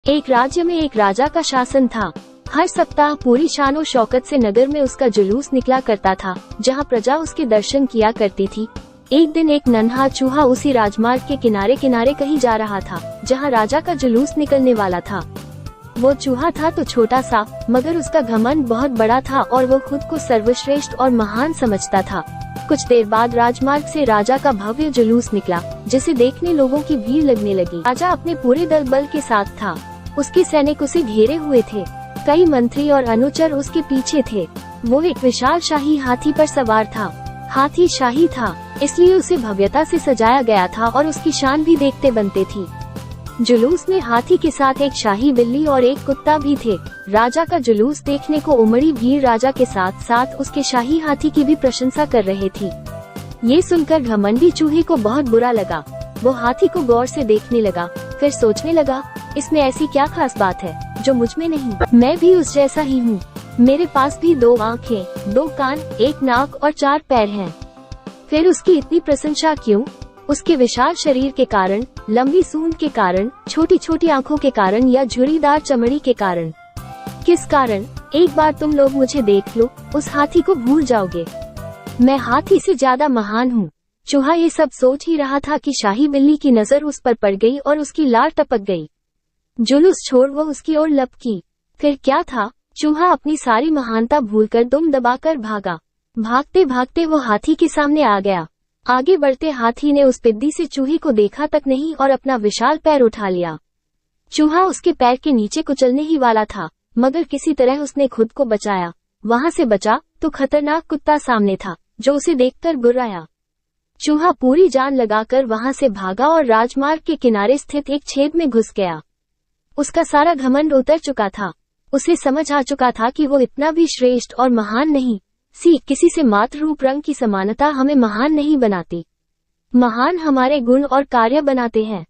एक राज्य में एक राजा का शासन था। हर सप्ताह पूरी शानो शौकत से नगर में उसका जुलूस निकला करता था, जहाँ प्रजा उसके दर्शन किया करती थी। एक दिन एक नन्हा चूहा उसी राजमार्ग के किनारे किनारे कहीं जा रहा था, जहाँ राजा का जुलूस निकलने वाला था। वो चूहा था तो छोटा सा, मगर उसका घमंड बहुत बड़ा था और वो खुद को सर्वश्रेष्ठ और महान समझता था। कुछ देर बाद राजमार्ग से राजा का भव्य जुलूस निकला, जिसे देखने लोगों की भीड़ लगने लगी। राजा अपने पूरे दल बल के साथ था। उसके सैनिक उसे घेरे हुए थे। कई मंत्री और अनुचर उसके पीछे थे। वो एक विशाल शाही हाथी पर सवार था। हाथी शाही था, इसलिए उसे भव्यता से सजाया गया था और उसकी शान भी देखते बनते थी। जुलूस में हाथी के साथ एक शाही बिल्ली और एक कुत्ता भी थे। राजा का जुलूस देखने को उमड़ी भीड़ राजा के साथ साथ उसके शाही हाथी की भी प्रशंसा कर रहे थी। ये सुनकर घमंडी चूहे को बहुत बुरा लगा। वो हाथी को गौर से देखने लगा, फिर सोचने लगा, इसमें ऐसी क्या खास बात है जो मुझ में नहीं। मैं भी उस जैसा ही हूँ। मेरे पास भी 2 आँखें, 2 कान, 1 नाक और 4 पैर हैं। फिर उसकी इतनी प्रशंसा क्यों? उसके विशाल शरीर के कारण, लंबी सूंड के कारण, छोटी छोटी आँखों के कारण या झुर्रीदार चमड़ी के कारण? किस कारण? एक बार तुम लोग मुझे देख लो, उस हाथी को भूल जाओगे। मैं हाथी से ज्यादा महान हूँ। चूहा ये सब सोच ही रहा था कि शाही बिल्ली की नजर उस पर पड़ गई और उसकी लार टपक गई। जुलूस छोड़ वो उसकी ओर लपकी। फिर क्या था? चूहा अपनी सारी महानता भूलकर दुम दबाकर भागा। भागते भागते वो हाथी के सामने आ गया। आगे बढ़ते हाथी ने उस पिद्दी से चूहे को देखा तक नहीं और अपना विशाल पैर उठा लिया। चूहा उसके पैर के नीचे कुचलने ही वाला था, मगर किसी तरह उसने खुद को बचाया। वहां से बचा तो खतरनाक कुत्ता सामने था, जो उसे देखकर गुर्राया। चूहा पूरी जान लगाकर वहां से भागा और राजमार्ग के किनारे स्थित एक छेद में घुस गया। उसका सारा घमंड उतर चुका था। उसे समझ आ चुका था कि वो इतना भी श्रेष्ठ और महान नहीं। किसी से मात्र रूप रंग की समानता हमें महान नहीं बनाती। महान हमारे गुण और कार्य बनाते हैं।